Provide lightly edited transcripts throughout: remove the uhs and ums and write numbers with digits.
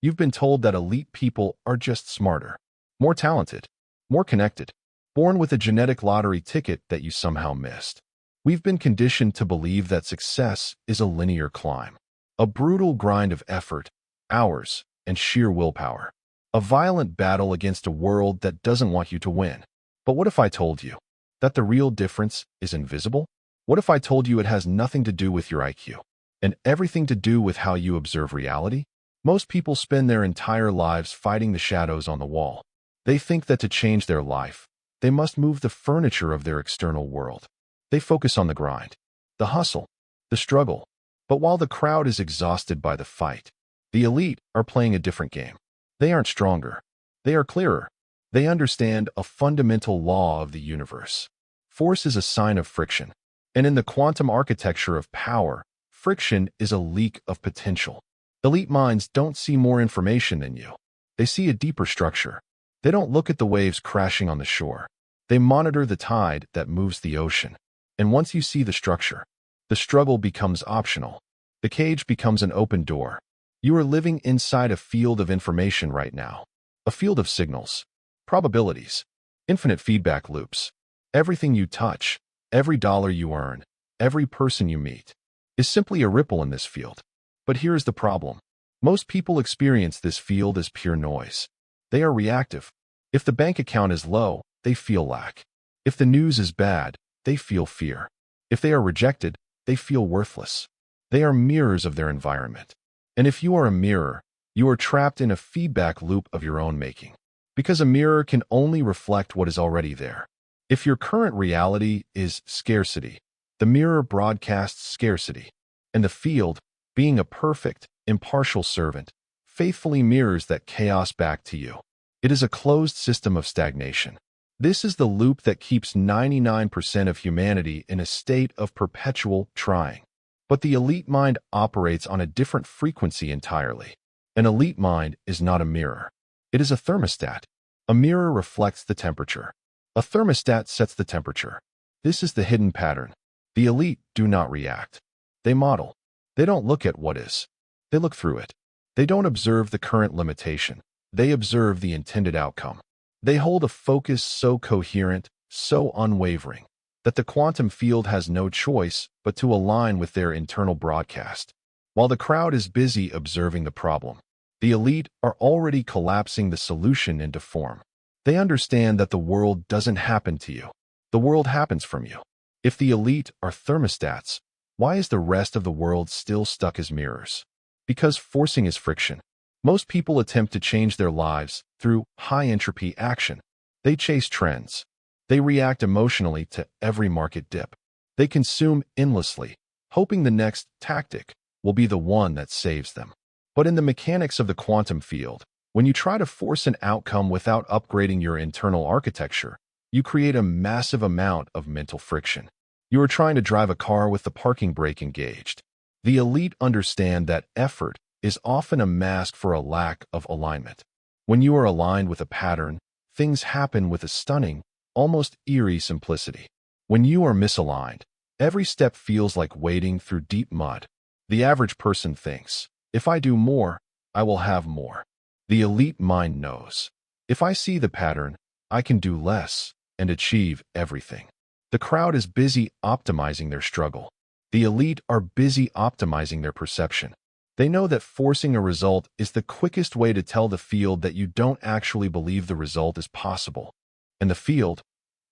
You've been told that elite people are just smarter, more talented, more connected, born with a genetic lottery ticket that you somehow missed. We've been conditioned to believe that success is a linear climb, a brutal grind of effort, hours, and sheer willpower. A violent battle against a world that doesn't want you to win. But what if I told you that the real difference is invisible? What if I told you it has nothing to do with your IQ and everything to do with how you observe reality? Most people spend their entire lives fighting the shadows on the wall. They think that to change their life, they must move the furniture of their external world. They focus on the grind, the hustle, the struggle. But while the crowd is exhausted by the fight, the elite are playing a different game. They aren't stronger. They are clearer. They understand a fundamental law of the universe. Force is a sign of friction. And in the quantum architecture of power, friction is a leak of potential. Elite minds don't see more information than you. They see a deeper structure. They don't look at the waves crashing on the shore. They monitor the tide that moves the ocean. And once you see the structure, the struggle becomes optional. The cage becomes an open door. You are living inside a field of information right now. A field of signals, probabilities, infinite feedback loops. Everything you touch, every dollar you earn, every person you meet, is simply a ripple in this field. But here's the problem. Most people experience this field as pure noise. They are reactive. If the bank account is low, they feel lack. If the news is bad, they feel fear. If they are rejected, they feel worthless. They are mirrors of their environment. And if you are a mirror, you are trapped in a feedback loop of your own making. Because a mirror can only reflect what is already there. If your current reality is scarcity, the mirror broadcasts scarcity. And the field, being a perfect, impartial servant, faithfully mirrors that chaos back to you. It is a closed system of stagnation. This is the loop that keeps 99% of humanity in a state of perpetual trying. But the elite mind operates on a different frequency entirely. An elite mind is not a mirror. It is a thermostat. A mirror reflects the temperature. A thermostat sets the temperature. This is the hidden pattern. The elite do not react. They model. They don't look at what is. They look through it. They don't observe the current limitation. They observe the intended outcome. They hold a focus so coherent, so unwavering, that the quantum field has no choice but to align with their internal broadcast. While the crowd is busy observing the problem, the elite are already collapsing the solution into form. They understand that the world doesn't happen to you. The world happens from you. If the elite are thermostats, why is the rest of the world still stuck as mirrors? Because forcing is friction. Most people attempt to change their lives through high-entropy action. They chase trends. They react emotionally to every market dip. They consume endlessly, hoping the next tactic will be the one that saves them. But in the mechanics of the quantum field, when you try to force an outcome without upgrading your internal architecture, you create a massive amount of mental friction. You are trying to drive a car with the parking brake engaged. The elite understand that effort is often a mask for a lack of alignment. When you are aligned with a pattern, things happen with a stunning, almost eerie simplicity. When you are misaligned, every step feels like wading through deep mud. The average person thinks, if I do more, I will have more. The elite mind knows, if I see the pattern, I can do less and achieve everything. The crowd is busy optimizing their struggle. The elite are busy optimizing their perception. They know that forcing a result is the quickest way to tell the field that you don't actually believe the result is possible. And the field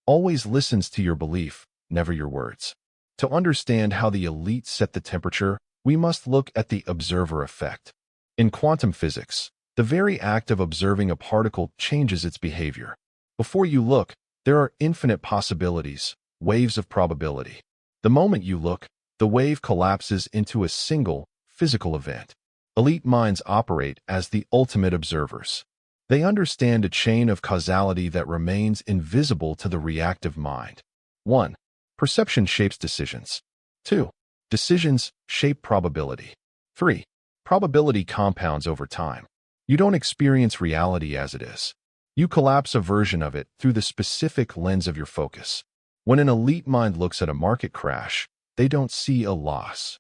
always listens to your belief, never your words. To understand how the elite set the temperature, we must look at the observer effect. In quantum physics, the very act of observing a particle changes its behavior. Before you look, there are infinite possibilities, waves of probability. The moment you look, the wave collapses into a single, physical event. Elite minds operate as the ultimate observers. They understand a chain of causality that remains invisible to the reactive mind. 1. Perception shapes decisions. 2. Decisions shape probability. 3. Probability compounds over time. You don't experience reality as it is. You collapse a version of it through the specific lens of your focus. When an elite mind looks at a market crash, they don't see a loss.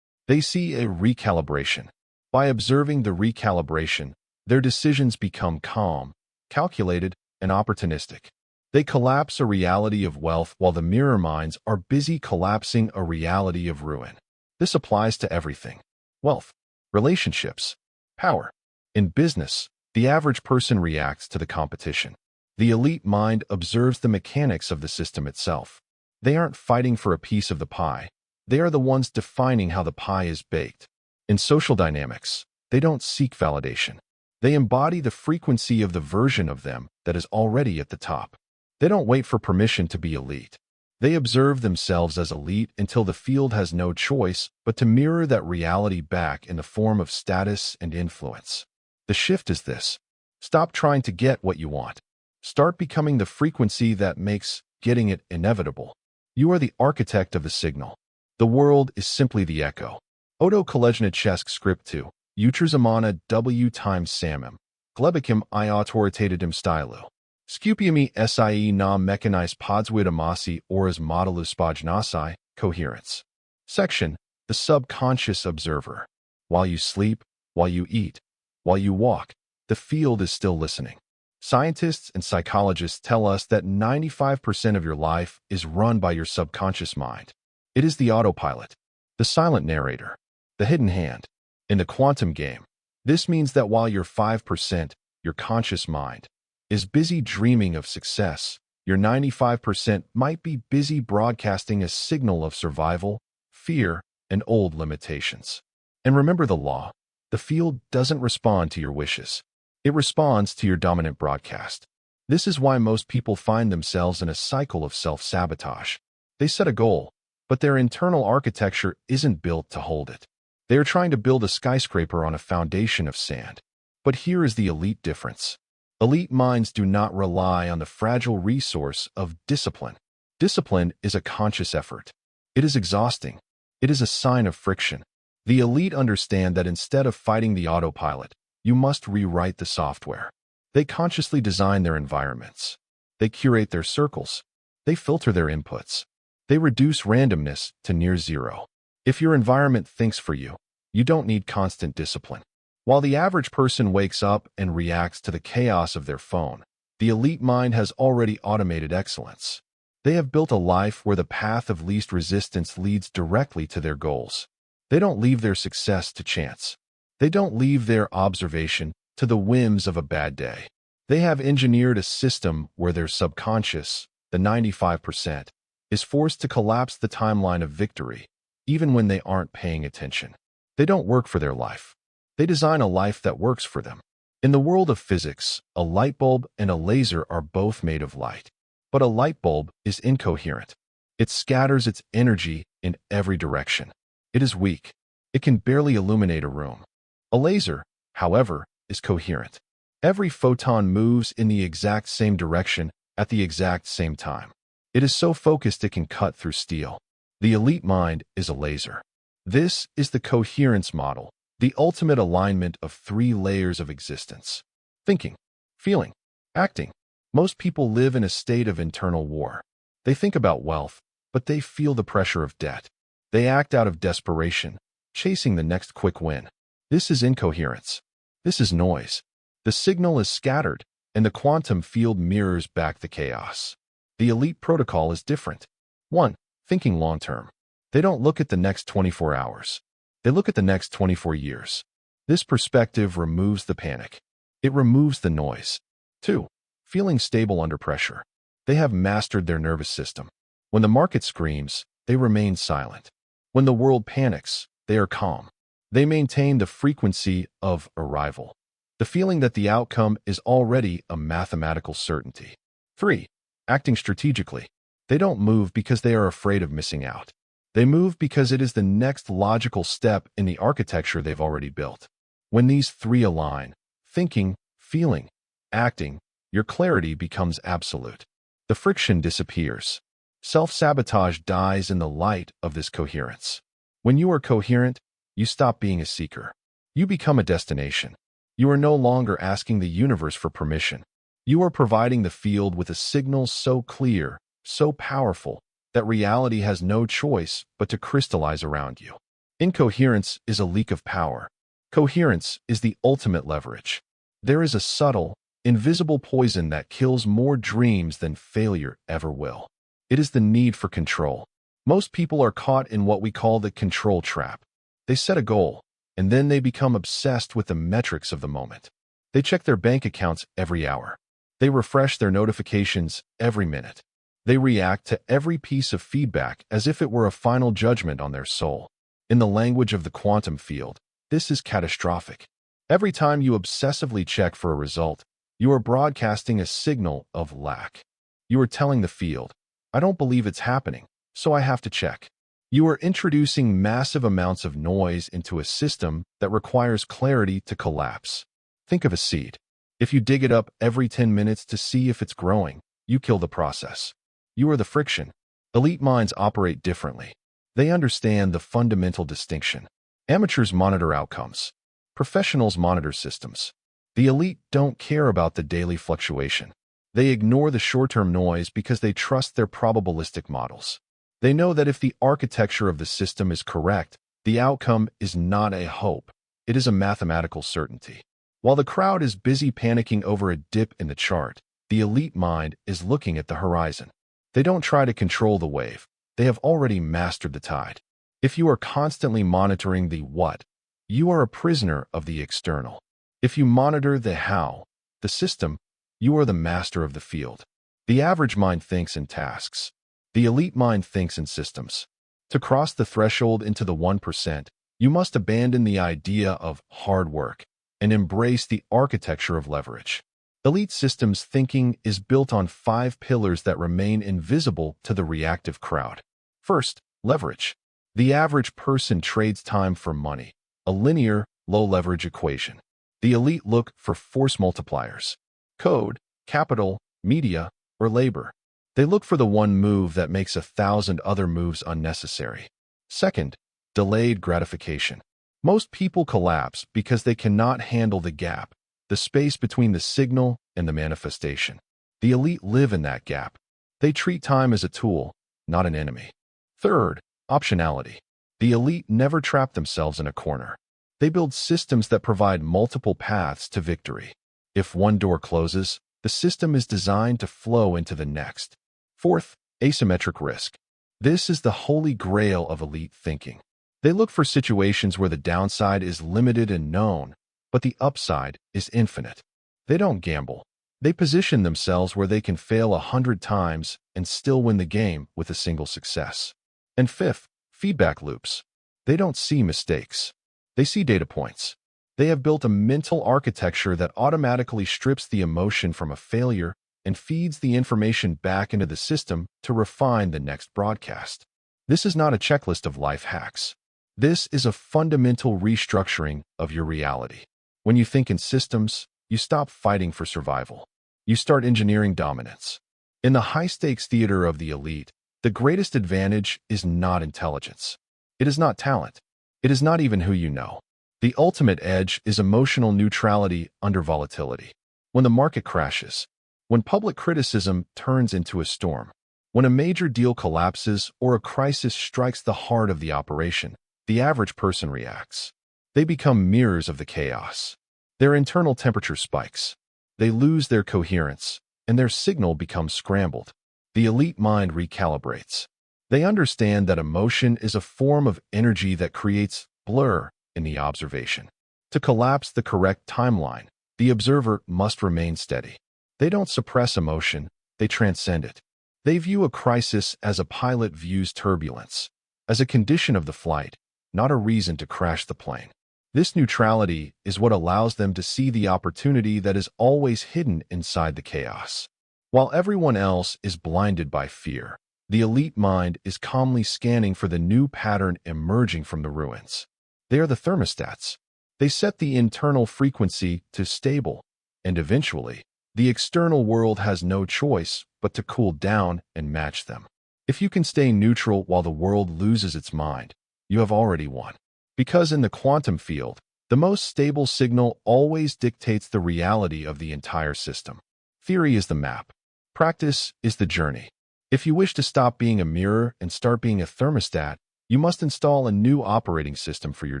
They see a recalibration. By observing the recalibration, Their decisions become calm, calculated, and opportunistic. They collapse a reality of wealth while the mirror minds are busy collapsing a reality of ruin. This applies to everything: wealth, relationships, power. In business, the average person reacts to the competition. The elite mind observes the mechanics of the system itself. They aren't fighting for a piece of the pie. They are the ones defining how the pie is baked. In social dynamics, they don't seek validation. They embody the frequency of the version of them that is already at the top. They don't wait for permission to be elite. They observe themselves as elite until the field has no choice but to mirror that reality back in the form of status and influence. The shift is this: stop trying to get what you want. Start becoming the frequency that makes getting it inevitable. You are the architect of the signal. The world is simply the echo. Oto Kolejnichesk script 2. Utrzamana w times samim. Glebikim I autoritativem stylu. Skupiami sie na mechanized podswidamasi oras modelus spajnasi. Coherence. Section: The subconscious observer. While you sleep, while you eat, while you walk, the field is still listening. Scientists and psychologists tell us that 95% of your life is run by your subconscious mind. It is the autopilot, the silent narrator, the hidden hand. In the quantum game, this means that while your 5%, your conscious mind, is busy dreaming of success, your 95% might be busy broadcasting a signal of survival, fear, and old limitations. And remember the law: the field doesn't respond to your wishes. It responds to your dominant broadcast. This is why most people find themselves in a cycle of self-sabotage. They set a goal, but their internal architecture isn't built to hold it. They are trying to build a skyscraper on a foundation of sand. But here is the elite difference. Elite minds do not rely on the fragile resource of discipline. Discipline is a conscious effort. It is exhausting. It is a sign of friction. The elite understand that instead of fighting the autopilot, you must rewrite the software. They consciously design their environments. They curate their circles. They filter their inputs. They reduce randomness to near zero. If your environment thinks for you, you don't need constant discipline. While the average person wakes up and reacts to the chaos of their phone, the elite mind has already automated excellence. They have built a life where the path of least resistance leads directly to their goals. They don't leave their success to chance. They don't leave their observation to the whims of a bad day. They have engineered a system where their subconscious, the 95%, is forced to collapse the timeline of victory, even when they aren't paying attention. They don't work for their life. They design a life that works for them. In the world of physics, a light bulb and a laser are both made of light. But a light bulb is incoherent. It scatters its energy in every direction. It is weak. It can barely illuminate a room. A laser, however, is coherent. Every photon moves in the exact same direction at the exact same time. It is so focused it can cut through steel. The elite mind is a laser. This is the coherence model, the ultimate alignment of 3 layers of existence: thinking, feeling, acting. Most people live in a state of internal war. They think about wealth, but they feel the pressure of debt. They act out of desperation, chasing the next quick win. This is incoherence. This is noise. The signal is scattered, and the quantum field mirrors back the chaos. The elite protocol is different. 1. Thinking long-term. They don't look at the next 24 hours. They look at the next 24 years. This perspective removes the panic. It removes the noise. 2. Feeling stable under pressure. They have mastered their nervous system. When the market screams, they remain silent. When the world panics, they are calm. They maintain the frequency of arrival, the feeling that the outcome is already a mathematical certainty. 3. Acting strategically. They don't move because they are afraid of missing out. They move because it is the next logical step in the architecture they've already built. When these 3 align, thinking, feeling, acting, your clarity becomes absolute. The friction disappears. Self-sabotage dies in the light of this coherence. When you are coherent, you stop being a seeker. You become a destination. You are no longer asking the universe for permission. You are providing the field with a signal so clear, so powerful, that reality has no choice but to crystallize around you. Incoherence is a leak of power. Coherence is the ultimate leverage. There is a subtle, invisible poison that kills more dreams than failure ever will. It is the need for control. Most people are caught in what we call the control trap. They set a goal, and then they become obsessed with the metrics of the moment. They check their bank accounts every hour. They refresh their notifications every minute. They react to every piece of feedback as if it were a final judgment on their soul. In the language of the quantum field, this is catastrophic. Every time you obsessively check for a result, you are broadcasting a signal of lack. You are telling the field, I don't believe it's happening, so I have to check. You are introducing massive amounts of noise into a system that requires clarity to collapse. Think of a seed. If you dig it up every 10 minutes to see if it's growing, you kill the process. You are the friction. Elite minds operate differently. They understand the fundamental distinction. Amateurs monitor outcomes. Professionals monitor systems. The elite don't care about the daily fluctuation. They ignore the short-term noise because they trust their probabilistic models. They know that if the architecture of the system is correct, the outcome is not a hope. It is a mathematical certainty. While the crowd is busy panicking over a dip in the chart, the elite mind is looking at the horizon. They don't try to control the wave. They have already mastered the tide. If you are constantly monitoring the what, you are a prisoner of the external. If you monitor the how, the system, you are the master of the field. The average mind thinks in tasks. The elite mind thinks in systems. To cross the threshold into the 1%, you must abandon the idea of hard work and embrace the architecture of leverage. Elite systems thinking is built on 5 pillars that remain invisible to the reactive crowd. First, leverage. The average person trades time for money, a linear, low-leverage equation. The elite look for force multipliers, code, capital, media, or labor. They look for the one move that makes 1,000 other moves unnecessary. Second, delayed gratification. Most people collapse because they cannot handle the gap, the space between the signal and the manifestation. The elite live in that gap. They treat time as a tool, not an enemy. Third, optionality. The elite never trap themselves in a corner. They build systems that provide multiple paths to victory. If one door closes, the system is designed to flow into the next. Fourth, asymmetric risk. This is the holy grail of elite thinking. They look for situations where the downside is limited and known, but the upside is infinite. They don't gamble. They position themselves where they can fail 100 times and still win the game with a single success. And fifth, feedback loops. They don't see mistakes. They see data points. They have built a mental architecture that automatically strips the emotion from a failure and feeds the information back into the system to refine the next broadcast. This is not a checklist of life hacks. This is a fundamental restructuring of your reality. When you think in systems, you stop fighting for survival. You start engineering dominance. In the high-stakes theater of the elite, the greatest advantage is not intelligence. It is not talent. It is not even who you know. The ultimate edge is emotional neutrality under volatility. When the market crashes, when public criticism turns into a storm, when a major deal collapses or a crisis strikes the heart of the operation, the average person reacts. They become mirrors of the chaos. Their internal temperature spikes. They lose their coherence, and their signal becomes scrambled. The elite mind recalibrates. They understand that emotion is a form of energy that creates blur in the observation. To collapse the correct timeline, the observer must remain steady. They don't suppress emotion, they transcend it. They view a crisis as a pilot views turbulence, as a condition of the flight, not a reason to crash the plane. This neutrality is what allows them to see the opportunity that is always hidden inside the chaos. While everyone else is blinded by fear, the elite mind is calmly scanning for the new pattern emerging from the ruins. They are the thermostats. They set the internal frequency to stable, and eventually, the external world has no choice but to cool down and match them. If you can stay neutral while the world loses its mind, you have already won. Because in the quantum field, the most stable signal always dictates the reality of the entire system. Theory is the map. Practice is the journey. If you wish to stop being a mirror and start being a thermostat, you must install a new operating system for your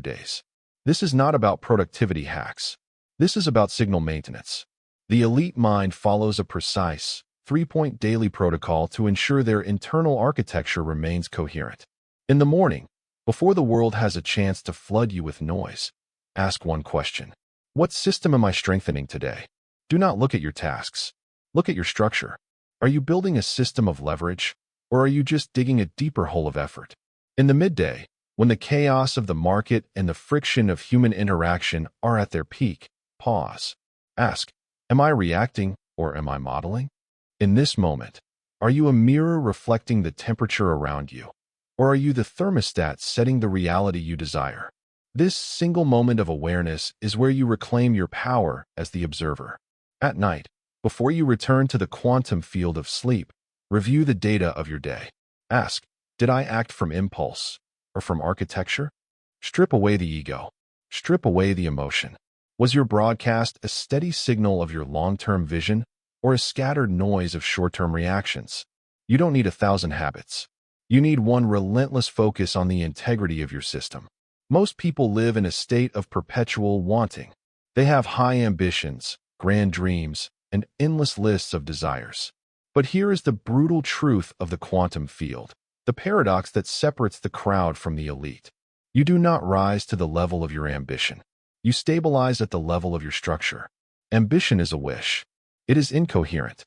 days. This is not about productivity hacks. This is about signal maintenance. The elite mind follows a precise, three-point daily protocol to ensure their internal architecture remains coherent. In the morning, before the world has a chance to flood you with noise, ask one question. What system am I strengthening today? Do not look at your tasks. Look at your structure. Are you building a system of leverage, or are you just digging a deeper hole of effort? In the midday, when the chaos of the market and the friction of human interaction are at their peak, pause. Ask, am I reacting or am I modeling? In this moment, are you a mirror reflecting the temperature around you, or are you the thermostat setting the reality you desire? This single moment of awareness is where you reclaim your power as the observer. At night, before you return to the quantum field of sleep, review the data of your day. Ask, did I act from impulse or from architecture? Strip away the ego. Strip away the emotion. Was your broadcast a steady signal of your long-term vision or a scattered noise of short-term reactions? You don't need 1,000 habits. You need one relentless focus on the integrity of your system. Most people live in a state of perpetual wanting. They have high ambitions, grand dreams, and endless lists of desires. But here is the brutal truth of the quantum field, the paradox that separates the crowd from the elite. You do not rise to the level of your ambition. You stabilize at the level of your structure. Ambition is a wish. It is incoherent.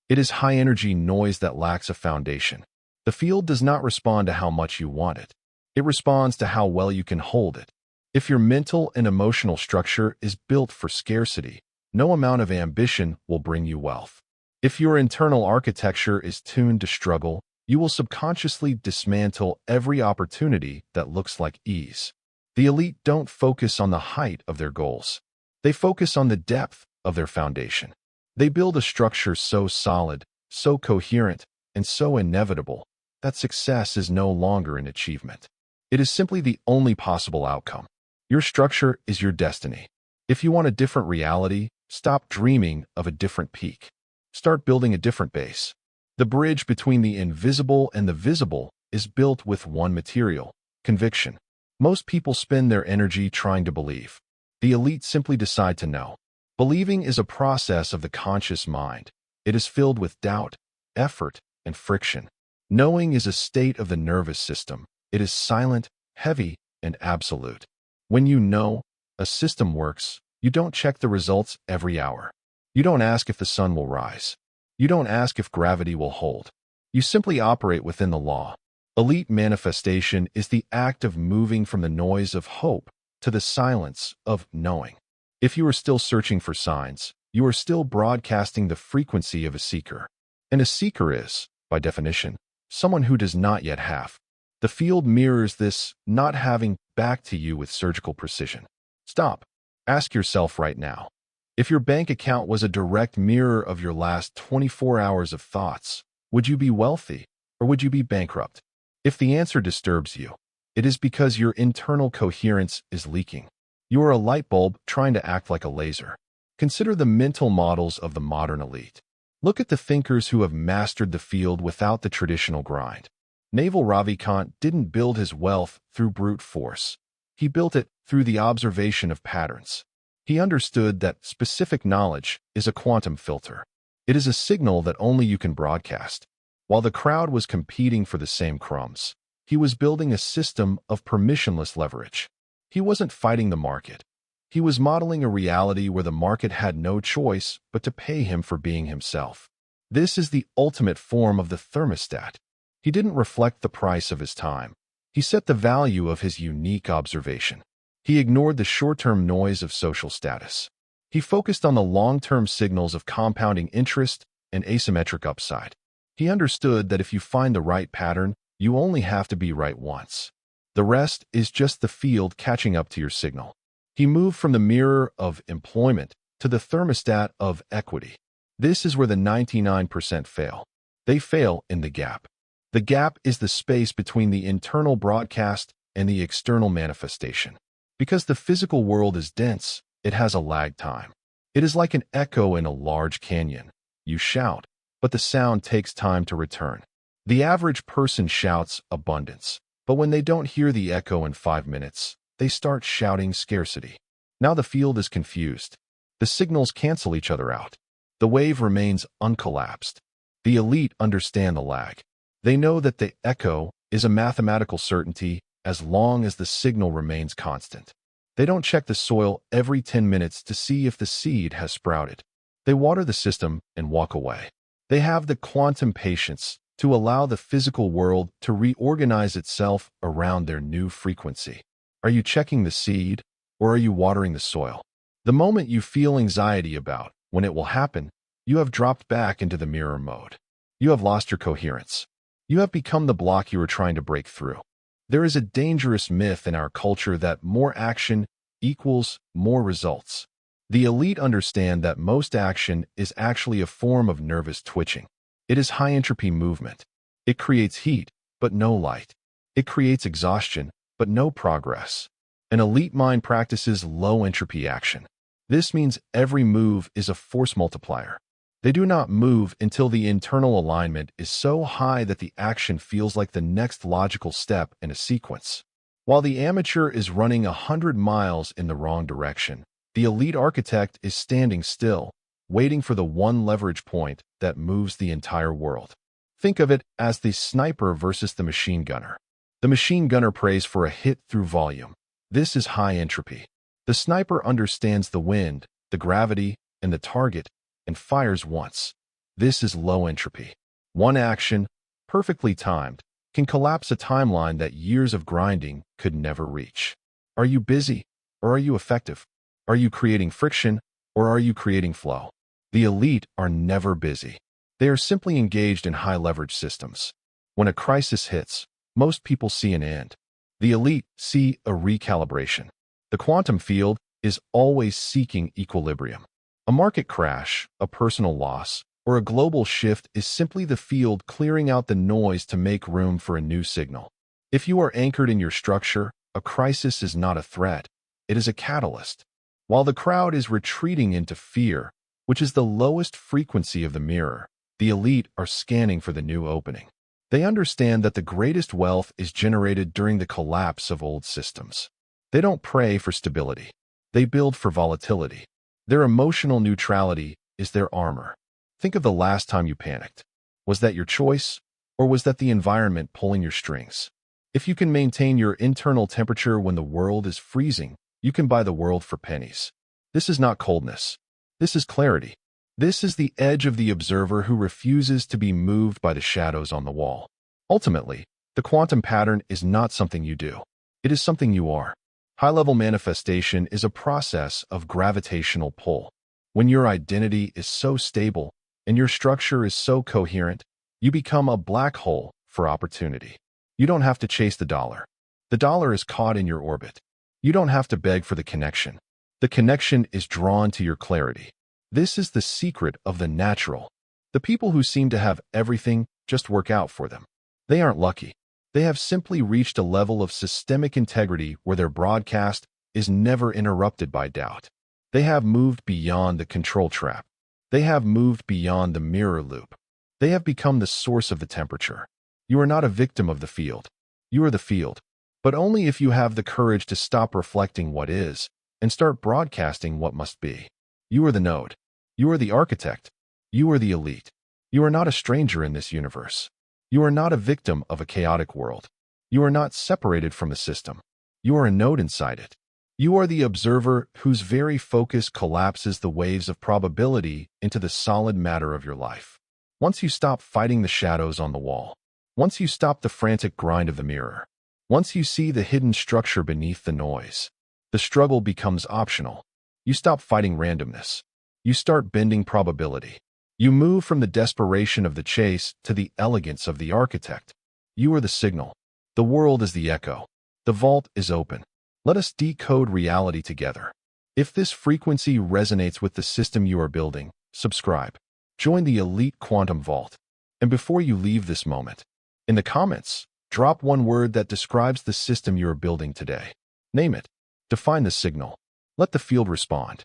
It is high-energy noise that lacks a foundation. The field does not respond to how much you want it. It responds to how well you can hold it. If your mental and emotional structure is built for scarcity, no amount of ambition will bring you wealth. If your internal architecture is tuned to struggle, you will subconsciously dismantle every opportunity that looks like ease. The elite don't focus on the height of their goals. They focus on the depth of their foundation. They build a structure so solid, so coherent, and so inevitable that success is no longer an achievement. It is simply the only possible outcome. Your structure is your destiny. If you want a different reality, stop dreaming of a different peak. Start building a different base. The bridge between the invisible and the visible is built with one material: conviction. Most people spend their energy trying to believe. The elite simply decide to know. Believing is a process of the conscious mind. It is filled with doubt, effort, and friction. Knowing is a state of the nervous system. It is silent, heavy, and absolute. When you know a system works, you don't check the results every hour. You don't ask if the sun will rise. You don't ask if gravity will hold. You simply operate within the law. Elite manifestation is the act of moving from the noise of hope to the silence of knowing. If you are still searching for signs, you are still broadcasting the frequency of a seeker. And a seeker is, by definition, someone who does not yet have. The field mirrors this not having back to you with surgical precision. Stop. Ask yourself right now. If your bank account was a direct mirror of your last 24 hours of thoughts, would you be wealthy or would you be bankrupt? If the answer disturbs you, it is because your internal coherence is leaking. You are a light bulb trying to act like a laser. Consider the mental models of the modern elite. Look at the thinkers who have mastered the field without the traditional grind. Naval Ravikant didn't build his wealth through brute force. He built it through the observation of patterns. He understood that specific knowledge is a quantum filter. It is a signal that only you can broadcast. While the crowd was competing for the same crumbs, he was building a system of permissionless leverage. He wasn't fighting the market. He was modeling a reality where the market had no choice but to pay him for being himself. This is the ultimate form of the thermostat. He didn't reflect the price of his time. He set the value of his unique observation. He ignored the short-term noise of social status. He focused on the long-term signals of compounding interest and asymmetric upside. He understood that if you find the right pattern, you only have to be right once. The rest is just the field catching up to your signal. He moved from the mirror of employment to the thermostat of equity. This is where the 99% fail. They fail in the gap. The gap is the space between the internal broadcast and the external manifestation. Because the physical world is dense, it has a lag time. It is like an echo in a large canyon. You shout, but the sound takes time to return. The average person shouts abundance, but when they don't hear the echo in 5 minutes, they start shouting scarcity. Now the field is confused. The signals cancel each other out. The wave remains uncollapsed. The elite understand the lag. They know that the echo is a mathematical certainty as long as the signal remains constant. They don't check the soil every 10 minutes to see if the seed has sprouted. They water the system and walk away. They have the quantum patience to allow the physical world to reorganize itself around their new frequency. Are you checking the seed, or are you watering the soil? The moment you feel anxiety about when it will happen, you have dropped back into the mirror mode. You have lost your coherence. You have become the block you were trying to break through. There is a dangerous myth in our culture that more action equals more results. The elite understand that most action is actually a form of nervous twitching. It is high-entropy movement. It creates heat, but no light. It creates exhaustion, but no progress. An elite mind practices low-entropy action. This means every move is a force multiplier. They do not move until the internal alignment is so high that the action feels like the next logical step in a sequence. While the amateur is running 100 miles in the wrong direction, the elite architect is standing still, waiting for the one leverage point that moves the entire world. Think of it as the sniper versus the machine gunner. The machine gunner prays for a hit through volume. This is high entropy. The sniper understands the wind, the gravity, and the target, and fires once. This is low entropy. One action, perfectly timed, can collapse a timeline that years of grinding could never reach. Are you busy, or are you effective? Are you creating friction, or are you creating flow? The elite are never busy. They are simply engaged in high-leverage systems. When a crisis hits, most people see an end. The elite see a recalibration. The quantum field is always seeking equilibrium. A market crash, a personal loss, or a global shift is simply the field clearing out the noise to make room for a new signal. If you are anchored in your structure, a crisis is not a threat. It is a catalyst. While the crowd is retreating into fear, which is the lowest frequency of the mirror, the elite are scanning for the new opening. They understand that the greatest wealth is generated during the collapse of old systems. They don't pray for stability. They build for volatility. Their emotional neutrality is their armor. Think of the last time you panicked. Was that your choice, or was that the environment pulling your strings? If you can maintain your internal temperature when the world is freezing, you can buy the world for pennies. This is not coldness. This is clarity. This is the edge of the observer who refuses to be moved by the shadows on the wall. Ultimately, the quantum pattern is not something you do. It is something you are. High-level manifestation is a process of gravitational pull. When your identity is so stable and your structure is so coherent, you become a black hole for opportunity. You don't have to chase the dollar. The dollar is caught in your orbit. You don't have to beg for the connection. The connection is drawn to your clarity. This is the secret of the natural. The people who seem to have everything just work out for them. They aren't lucky. They have simply reached a level of systemic integrity where their broadcast is never interrupted by doubt. They have moved beyond the control trap. They have moved beyond the mirror loop. They have become the source of the temperature. You are not a victim of the field. You are the field. But only if you have the courage to stop reflecting what is and start broadcasting what must be. You are the node. You are the architect. You are the elite. You are not a stranger in this universe. You are not a victim of a chaotic world. You are not separated from the system. You are a node inside it. You are the observer whose very focus collapses the waves of probability into the solid matter of your life. Once you stop fighting the shadows on the wall, once you stop the frantic grind of the mirror, once you see the hidden structure beneath the noise, the struggle becomes optional. You stop fighting randomness. You start bending probability. You move from the desperation of the chase to the elegance of the architect. You are the signal. The world is the echo. The vault is open. Let us decode reality together. If this frequency resonates with the system you are building, subscribe. Join the elite quantum vault. And before you leave this moment, in the comments, drop one word that describes the system you are building today. Name it. Define the signal. Let the field respond.